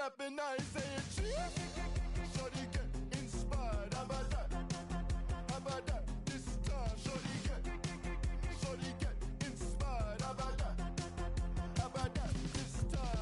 clapping now and saying cheers. Shorty get inspired. How about that? How about that? This time, shorty get inspired. How about that? How about that? This time.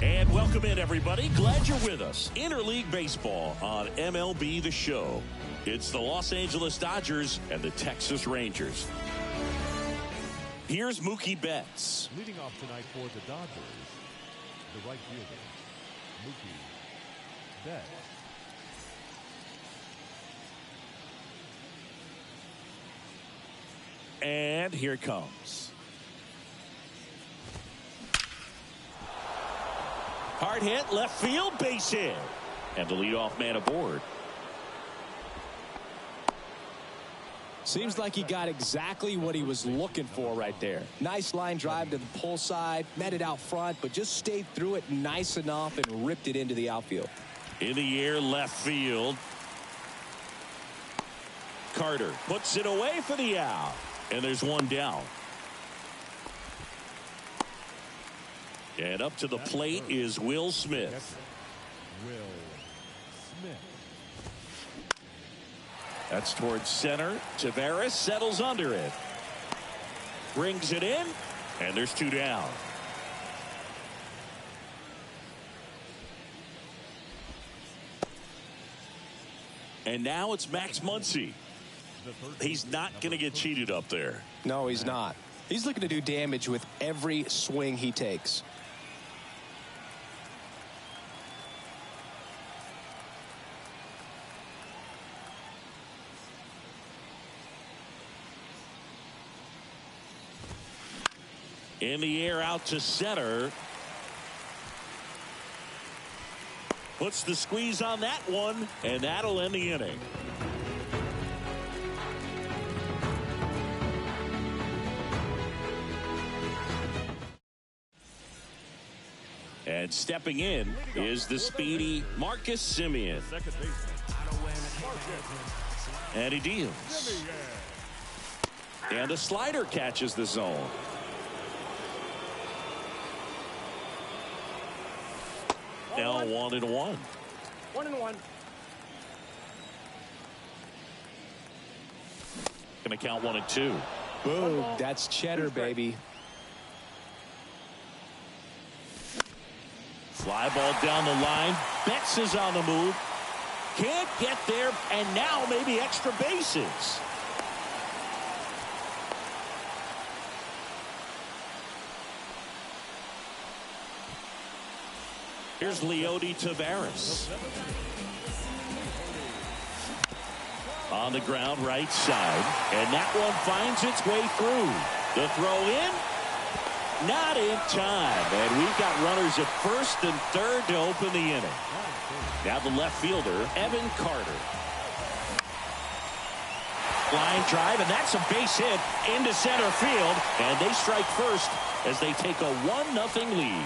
And welcome in, everybody. Glad you're with us. Interleague Baseball on MLB The Show. It's the Los Angeles Dodgers and the Texas Rangers. Here's Mookie Betts. Leading off tonight for the Dodgers, the right fielder, Mookie Betts. And here it comes. Hard hit, left field, base hit. And the leadoff man aboard. Seems like he got exactly what he was looking for right there. Nice line drive to the pull side, met it out front, but just stayed through it nice enough and ripped it into the outfield. In the air, left field. Carter puts it away for the out. And there's one down. And up to the plate is Will Smith. Will Smith. That's towards center. Taveras settles under it. Brings it in. And there's two down. And now it's Max Muncy. He's not going to get cheated up there. No, he's not. He's looking to do damage with every swing he takes. In the air out to center. Puts the squeeze on that one, and that'll end the inning. And stepping in is the speedy Marcus Semien. And he deals. And a slider catches the zone. Now 1-1. 1-1. Gonna count 1 and 2. Boom, that's cheddar, baby. Fly ball down the line. Betts is on the move. Can't get there, and now maybe extra bases. Here's Leody Taveras. On the ground, right side. And that one finds its way through. The throw in. Not in time. And we've got runners at first and third to open the inning. Now the left fielder, Evan Carter. Line drive, and that's a base hit into center field. And they strike first as they take a 1-0 lead.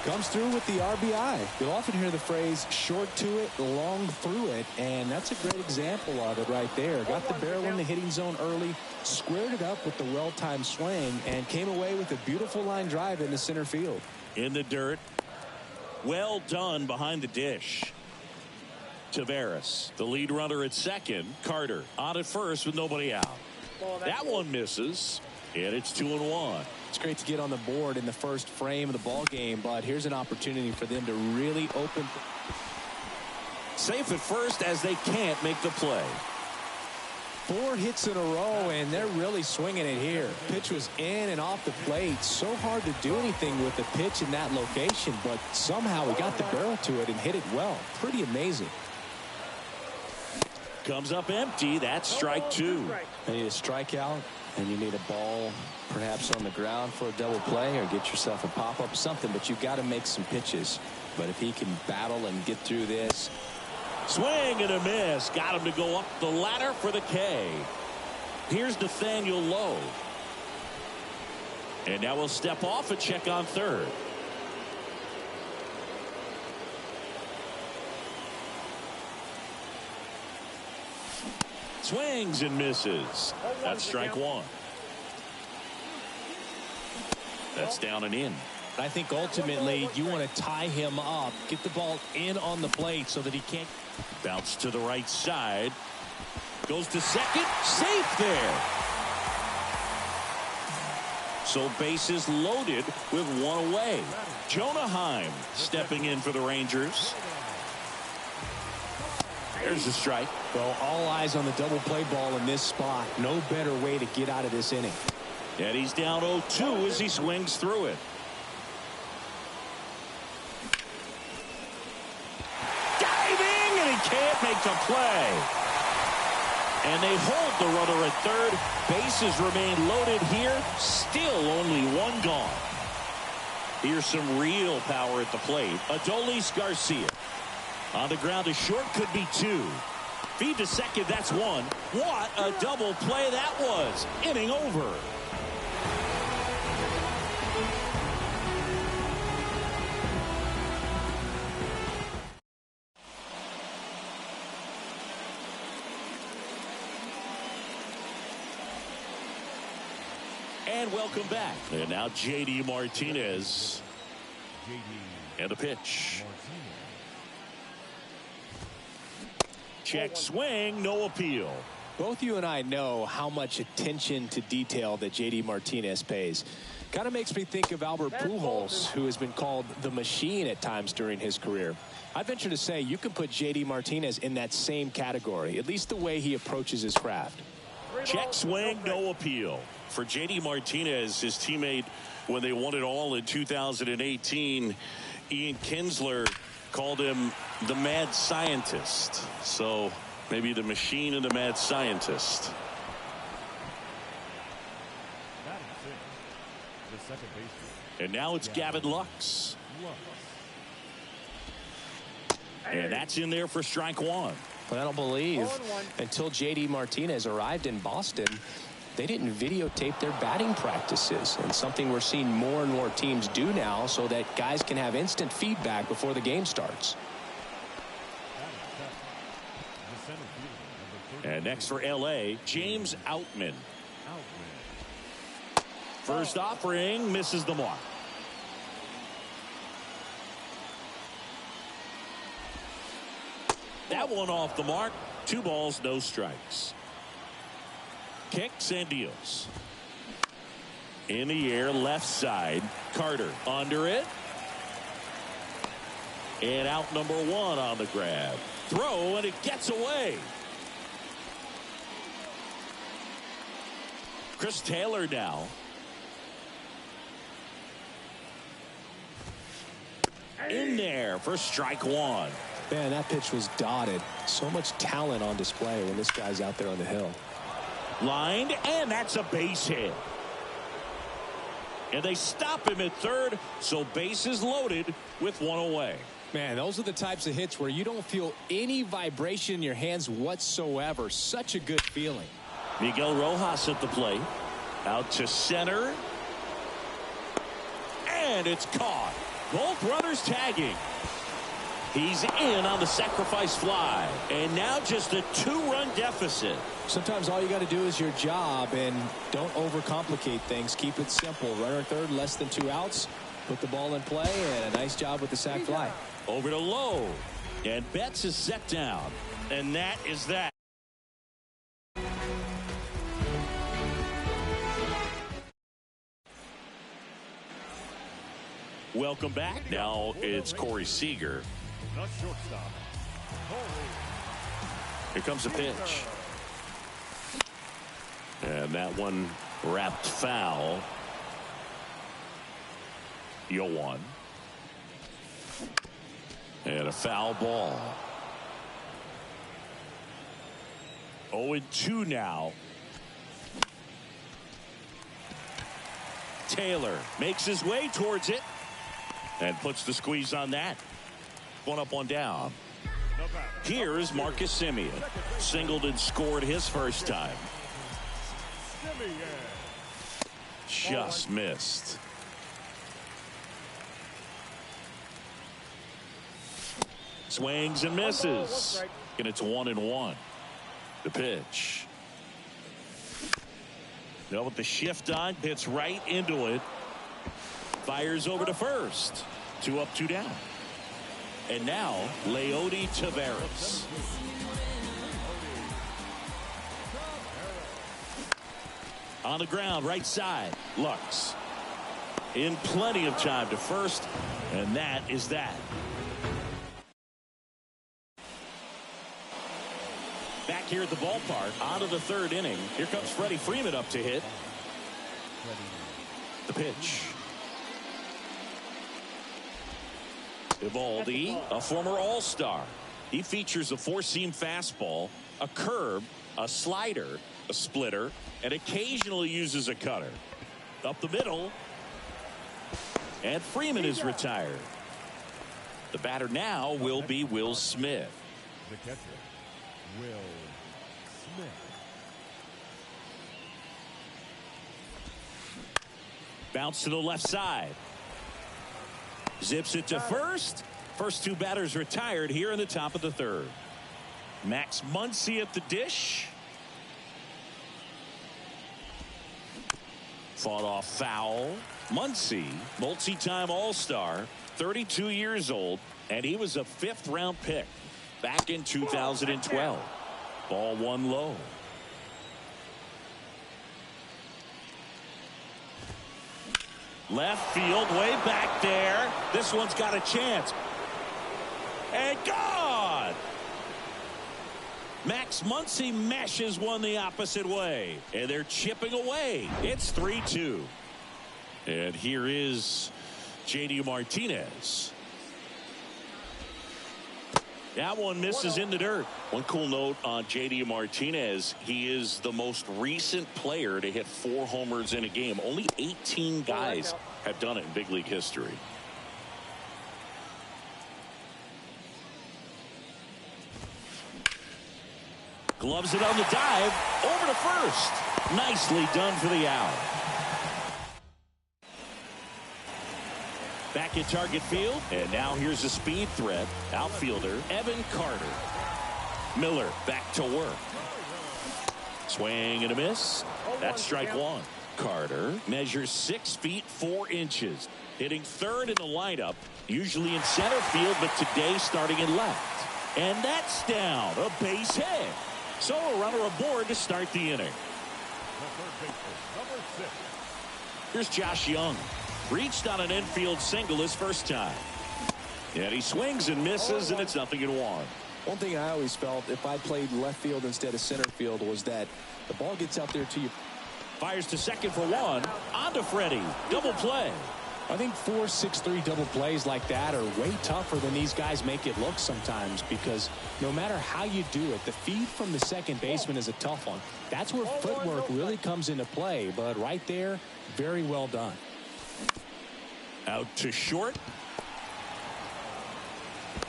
Comes through with the RBI. You'll often hear the phrase short to it, long through it, and that's a great example of it right there. Got the barrel in the hitting zone early, squared it up with the well-timed swing, and came away with a beautiful line drive into center field. In the dirt. Well done behind the dish. Taveras, the lead runner at second. Carter on at first with nobody out. That one misses, and it's 2-1. It's great to get on the board in the first frame of the ball game, but here's an opportunity for them to really open. Safe at first as they can't make the play. 4 hits in a row, and they're really swinging it here. Pitch was in and off the plate. So hard to do anything with the pitch in that location, but somehow he got the barrel to it and hit it well. Pretty amazing. Comes up empty. That's strike 2. They need a strikeout And you need a ball perhaps on the ground for a double play or get yourself a pop-up, something, but you've got to make some pitches. But if he can battle and get through this. Swing and a miss. Got him to go up the ladder for the K. Here's Nathaniel Lowe. And now we'll step off and check on third. Swings and misses. That's strike one. That's down and in. I think ultimately you want to tie him up, get the ball in on the plate so that he can't. Bounce to the right side. Goes to second. Safe there. So bases loaded with one away. Jonah Heim stepping in for the Rangers. There's a strike. Well, all eyes on the double play ball in this spot. No better way to get out of this inning. And he's down 0-2 as he swings through it. Diving, and he can't make the play. And they hold the runner at third. Bases remain loaded here. Still only one gone. Here's some real power at the plate. Adolis Garcia. On the ground to short, could be two. Feed to second, that's one. What a double play that was. Inning over. And welcome back. And now J.D. Martinez. And the pitch. Check swing, no appeal. Both you and I know how much attention to detail that J.D. Martinez pays. Kind of makes me think of Albert Pujols, who has been called the machine at times during his career. I'd venture to say you can put J.D. Martinez in that same category, at least the way he approaches his craft. Check swing, no appeal. For J.D. Martinez, his teammate, when they won it all in 2018, Ian Kinsler called him the mad scientist. So maybe the machine and the mad scientist. And now it's Gavin Lux. And that's in there for strike one. But I don't believe until J.D. Martinez arrived in Boston, they didn't videotape their batting practices, and something we're seeing more and more teams do now so that guys can have instant feedback before the game starts. And next for L.A., James Outman. First offering, misses the mark. That one off the mark. 2 balls, no strikes. Kicks and deals. In the air, left side. Carter under it. And out number 1 on the grab. Throw, and it gets away. Chris Taylor now. In there for strike 1. Man, that pitch was dotted. So much talent on display when this guy's out there on the hill. Lined, and that's a base hit. And they stop him at third, so bases loaded with 1 away. Man, those are the types of hits where you don't feel any vibration in your hands whatsoever. Such a good feeling. Miguel Rojas at the plate. Out to center. And it's caught. Both runners tagging. He's in on the sacrifice fly. And now just a 2-run deficit. Sometimes all you got to do is your job, and don't overcomplicate things. Keep it simple. Runner third, less than 2 outs. Put the ball in play, and a nice job with the sac fly. Over to Lowe. And Betts is set down. And that is that. Welcome back. Now it's Corey Seager. Here comes a pitch. And that one wrapped foul. 0-1. And a foul ball. 0-2 now. Taylor makes his way towards it and puts the squeeze on that. One up, one down. Here's Marcus Semien. Singled and scored his first time. Just missed. Swings and misses. And it's 1-1. The pitch. Now with the shift on, hits right into it. Fires over to first. 2 up, 2 down. And now, Leody Taveras. On the ground, right side, Lux. In plenty of time to first, and that is that. Back here at the ballpark, on to the third inning. Here comes Freddie Freeman up to hit. The pitch. Evaldi, a former All-Star. He features a four-seam fastball, a curve, a slider, a splitter, and occasionally uses a cutter. Up the middle. And Freeman is retired. The batter now will be Will Smith. The catcher, Will Smith. Bounce to the left side. Zips it to first. First two batters retired here in the top of the third. Max Muncy at the dish. Fought off foul. Muncy, multi-time All-Star, 32 years old, and he was a 5th-round pick back in 2012. Ball one low. Left field, way back there. This one's got a chance. And gone! Max Muncy meshes one the opposite way. And they're chipping away. It's 3-2. And here is J.D. Martinez. That one misses in the dirt. One cool note on J.D. Martinez, he is the most recent player to hit 4 homers in a game. Only 18 guys have done it in big league history. Gloves it on the dive. Over to first. Nicely done for the out. Back at target field. And now here's a speed threat. Outfielder Evan Carter. Miller back to work. Swing and a miss. That's strike one. Carter measures 6 feet 4 inches. Hitting third in the lineup. Usually in center field, but today starting in left. And that's down. A base hit. So a runner aboard to start the inning. Here's Josh Young. Reached on an infield single his first time. And he swings and misses, and it's 0-1. One thing I always felt if I played left field instead of center field was that the ball gets out there to you. Fires to second for one. On to Freddie. Double play. I think 4-6-3 double plays like that are way tougher than these guys make it look sometimes, because no matter how you do it, the feed from the second baseman is a tough one. That's where footwork really comes into play, but right there, very well done. Out to short.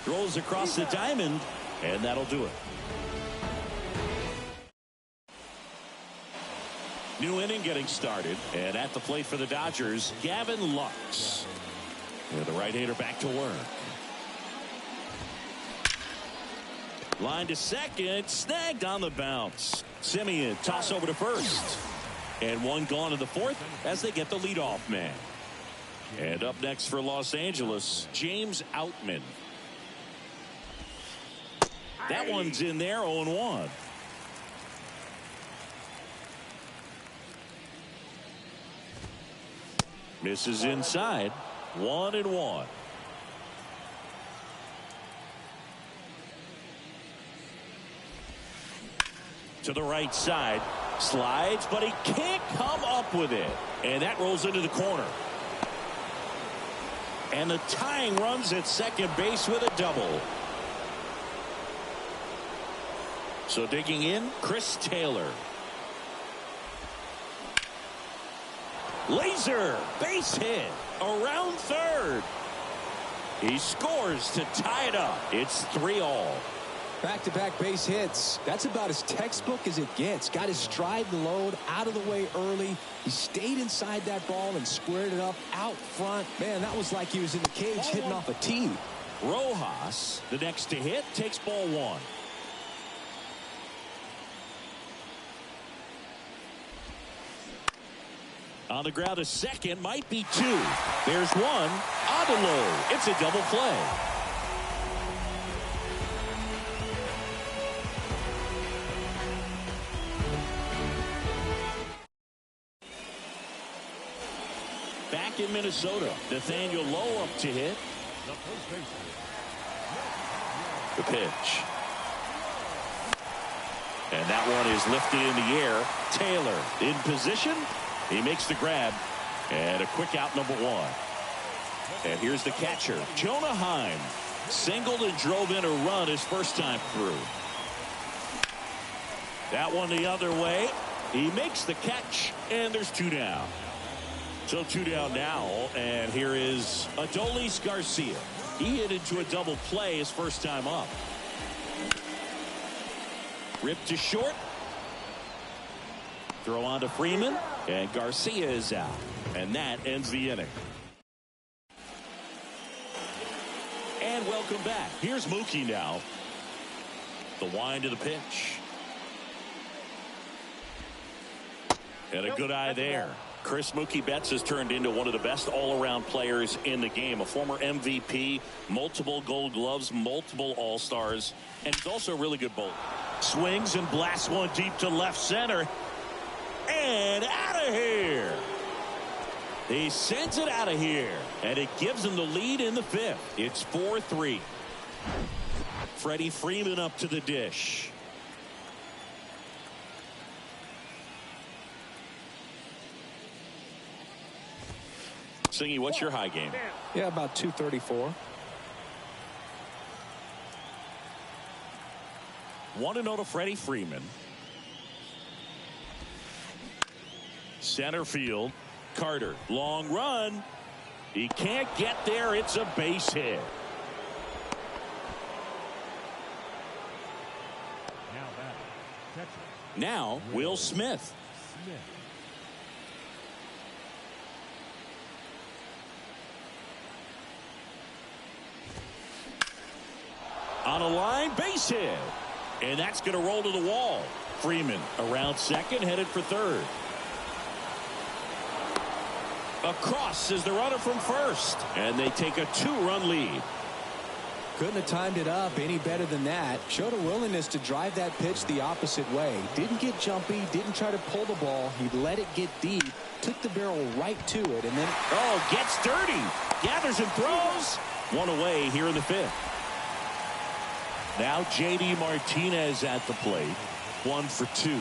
Throws across the diamond, and that'll do it. New inning getting started, and at the plate for the Dodgers, Gavin Lux. And the right-hander back to work. Line to second, snagged on the bounce. Semien toss over to first. And one gone in the fourth as they get the leadoff man. And up next for Los Angeles, James Outman. That one's in there, 0-1. Misses inside. 1-1. To the right side. Slides, but he can't come up with it. And that rolls into the corner. And the tying runs at second base with a double. So digging in, Chris Taylor. Laser base hit around third. He scores to tie it up. It's 3-all. Back-to-back base hits. That's about as textbook as it gets. Got his stride and load out of the way early. He stayed inside that ball and squared it up out front. Man, that was like he was in the cage hitting off a tee. Rojas, the next to hit, takes ball one. On the ground, a second, might be two. There's one. On the low. It's a double play. Back in Minnesota, Nathaniel Lowe up to hit. The pitch. And that one is lifted in the air. Taylor in position. He makes the grab. And a quick out, number one. And here's the catcher, Jonah Heim. Singled and drove in a run his first time through. That one the other way. He makes the catch, and there's two down. So two down now, and here is Adolis Garcia. He hit into a double play his first time up. Ripped to short. Throw on to Freeman, and Garcia is out. And that ends the inning. And welcome back. Here's Mookie now. The wind of the pitch. And a good eye there. Chris Mookie Betts has turned into one of the best all-around players in the game. A former MVP, multiple Gold Gloves, multiple All-Stars, and he's also a really good bowler. Swings and blasts one deep to left center. And out of here. He sends it out of here, and it gives him the lead in the fifth. It's 4-3. Freddie Freeman up to the dish. Singy, what's your high game? Yeah, about 234. 1-0 to Freddie Freeman. Center field. Carter, long run. He can't get there. It's a base hit. Now, Will Smith. On a line, base hit. And that's going to roll to the wall. Freeman around second, headed for third. Across is the runner from first. And they take a 2-run lead. Couldn't have timed it up any better than that. Showed a willingness to drive that pitch the opposite way. Didn't get jumpy, didn't try to pull the ball. He let it get deep, took the barrel right to it, and then... Oh, gets dirty. Gathers and throws. One away here in the fifth. Now J.D. Martinez at the plate. 1 for 2.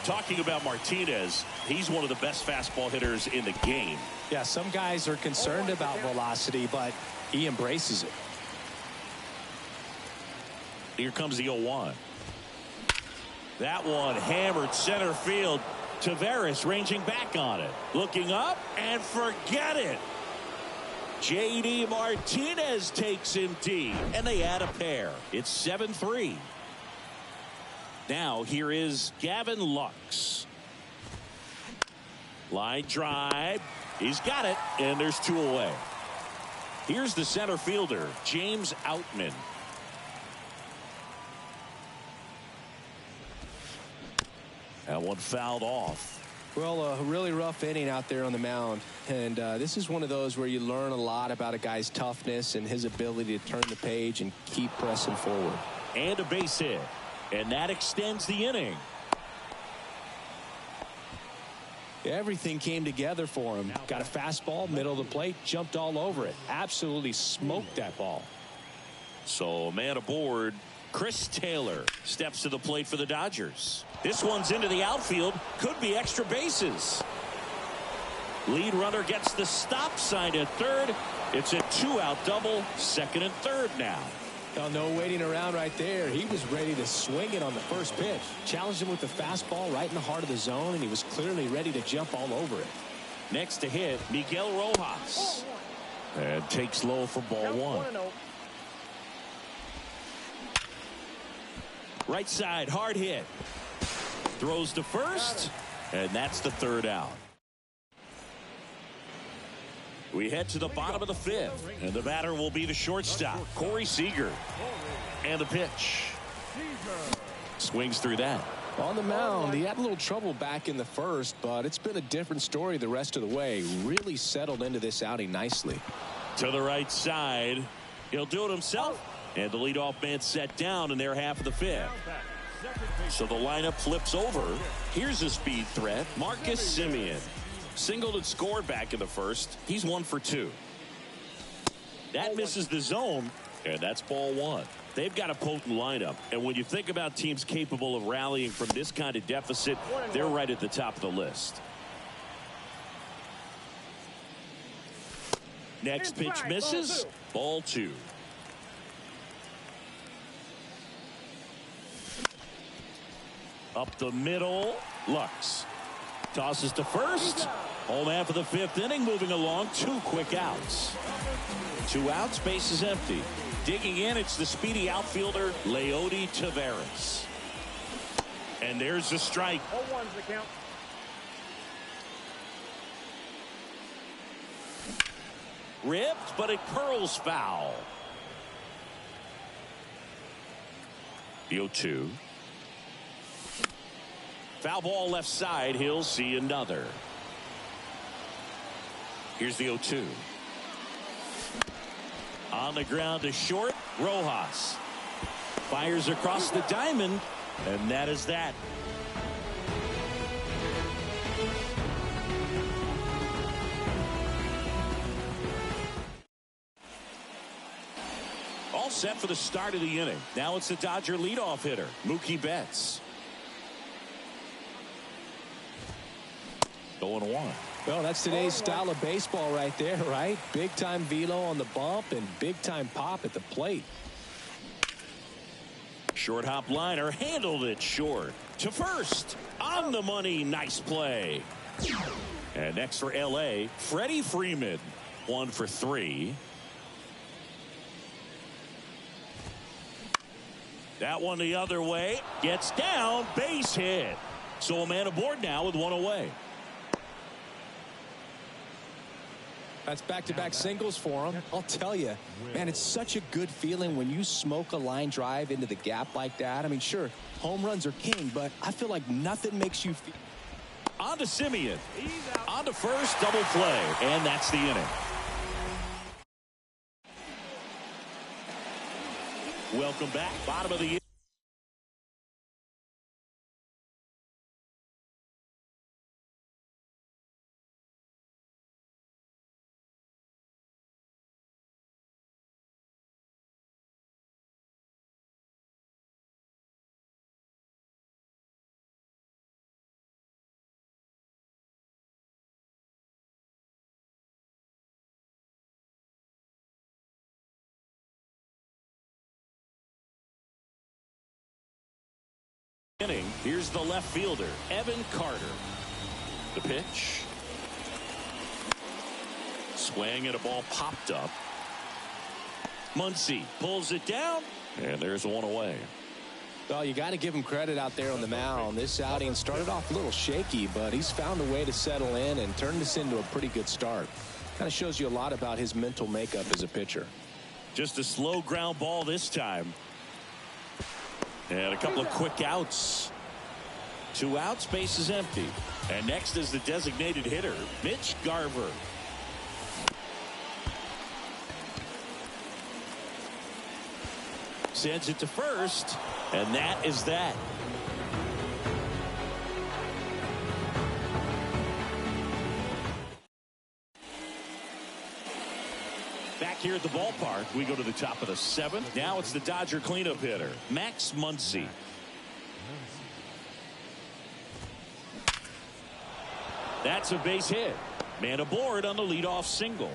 Talking about Martinez, he's one of the best fastball hitters in the game. Yeah, some guys are concerned about velocity, but he embraces it. Here comes the 0-1. That one hammered center field. Taveras ranging back on it. Looking up and forget it. J.D. Martinez takes him deep, and they add a pair. It's 7-3. Now here is Gavin Lux. Line drive. He's got it, and there's 2 away. Here's the center fielder, James Outman. That one fouled off. Well, a really rough inning out there on the mound. And this is one of those where you learn a lot about a guy's toughness and his ability to turn the page and keep pressing forward. And a base hit. And that extends the inning. Everything came together for him. Got a fastball, middle of the plate, jumped all over it. Absolutely smoked that ball. So, man aboard, Chris Taylor steps to the plate for the Dodgers. This one's into the outfield. Could be extra bases. Lead runner gets the stop sign at third. It's a 2-out double, second and third now. Oh, no waiting around right there. He was ready to swing it on the first pitch. Challenged him with the fastball right in the heart of the zone, and he was clearly ready to jump all over it. Next to hit, Miguel Rojas. And takes low for ball one. Right side, hard hit. Throws to first, and that's the third out. We head to the bottom of the fifth, and the batter will be the shortstop, Corey Seager. And the pitch. Swings through that. On the mound, he had a little trouble back in the first, but it's been a different story the rest of the way. Really settled into this outing nicely. To the right side. He'll do it himself. And the leadoff man set down in their half of the fifth. So the lineup flips over. Here's a speed threat, Marcus Semien. Singled and scored back in the first. He's 1 for 2. That misses the zone, and that's ball one. They've got a potent lineup, and when you think about teams capable of rallying from this kind of deficit, they're right at the top of the list. Next pitch misses. Ball two. Up the middle, Lux. Tosses to first. Home half of the fifth inning, moving along. 2 quick outs. 2 outs, base is empty. Digging in, it's the speedy outfielder, Leody Taveras. And there's the strike. 0-1's the count. Ripped, but it curls foul. The 0-2. Foul ball left side. He'll see another. Here's the 0-2. On the ground to short. Rojas fires across the diamond, and that is that. All set for the start of the inning. Now it's the Dodger leadoff hitter, Mookie Betts. 0-1. Well, that's today's style of baseball right there, right? Big time velo on the bump and big time pop at the plate. Short hop liner, handled it short. To first, on the money, nice play. And next for LA, Freddie Freeman, 1 for 3. That one the other way, gets down, base hit. So a man aboard now with 1 away. That's back-to-back singles for him. I'll tell you, man, it's such a good feeling when you smoke a line drive into the gap like that. I mean, sure, home runs are king, but I feel like nothing makes you feel. On to Semien. On to first, double play, and that's the inning. Welcome back. Bottom of the inning. Here's the left fielder, Evan Carter. The pitch. Swing and a ball popped up. Muncy pulls it down, and there's 1 away. Well, you got to give him credit out there on the mound. This outing started off a little shaky, but he's found a way to settle in and turn this into a pretty good start. Kind of shows you a lot about his mental makeup as a pitcher. Just a slow ground ball this time. And a couple of quick outs. 2 outs, base is empty. And next is the designated hitter, Mitch Garver. Sends it to first, and that is that. Back here at the ballpark, we go to the top of the 7th. Now it's the Dodger cleanup hitter, Max Muncy. That's a base hit. Man aboard on the leadoff single.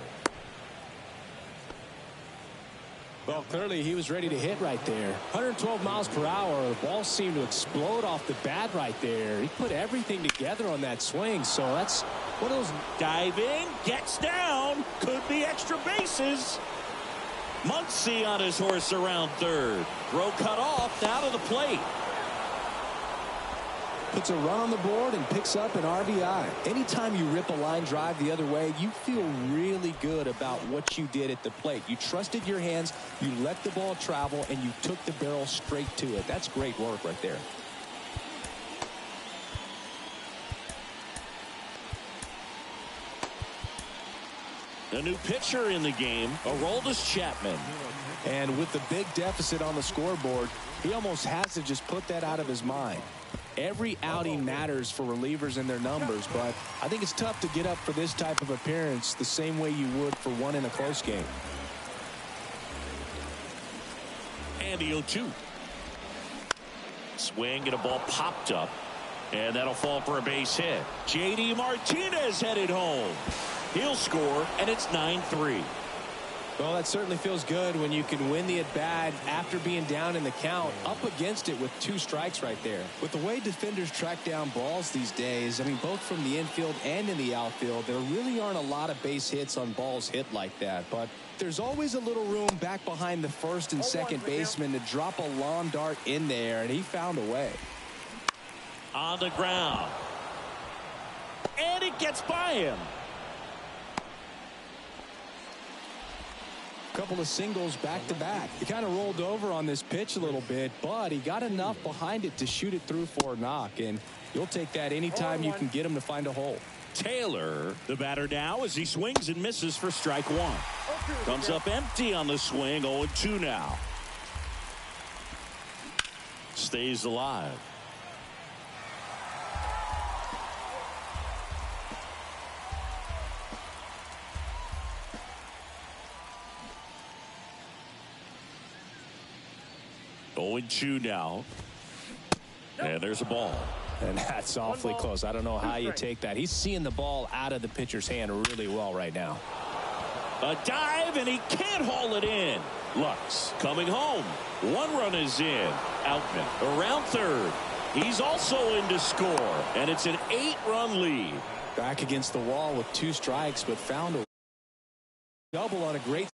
Well, clearly he was ready to hit right there. 112 miles per hour. The ball seemed to explode off the bat right there. He put everything together on that swing. So that's one of those. Diving, gets down, could be extra bases. Muncy on his horse around third. Throw cut off, now to the plate. Puts a run on the board and picks up an RBI. Anytime you rip a line drive the other way, you feel really good about what you did at the plate. You trusted your hands, you let the ball travel, and you took the barrel straight to it. That's great work right there. A new pitcher in the game, Aroldis Chapman. And with the big deficit on the scoreboard, he almost has to just put that out of his mind. Every outing matters for relievers and their numbers, but I think it's tough to get up for this type of appearance the same way you would for one in a close game. And the 0-2. Swing and a ball popped up, and that'll fall for a base hit. J.D. Martinez headed home. He'll score, and it's 9-3. Well, that certainly feels good when you can win the at-bat after being down in the count, up against it with 2 strikes right there. With the way defenders track down balls these days, I mean, both from the infield and in the outfield, there really aren't a lot of base hits on balls hit like that. But there's always a little room back behind the first and second baseman to drop a lawn dart in there, and he found a way. On the ground. And it gets by him. Couple of singles back-to-back. He kind of rolled over on this pitch a little bit, but he got enough behind it to shoot it through for a knock, and you'll take that anytime you can get him to find a hole. Taylor, the batter now, as he swings and misses for strike 1. Comes up empty on the swing, 0-2 now. Stays alive. Going 2 now. And there's a ball. And that's awfully close. I don't know how you take that. He's seeing the ball out of the pitcher's hand really well right now. A dive, and he can't haul it in. Lux coming home. 1 run is in. Outman around third. He's also in to score. And it's an 8-run lead. Back against the wall with 2 strikes, but found a double on a great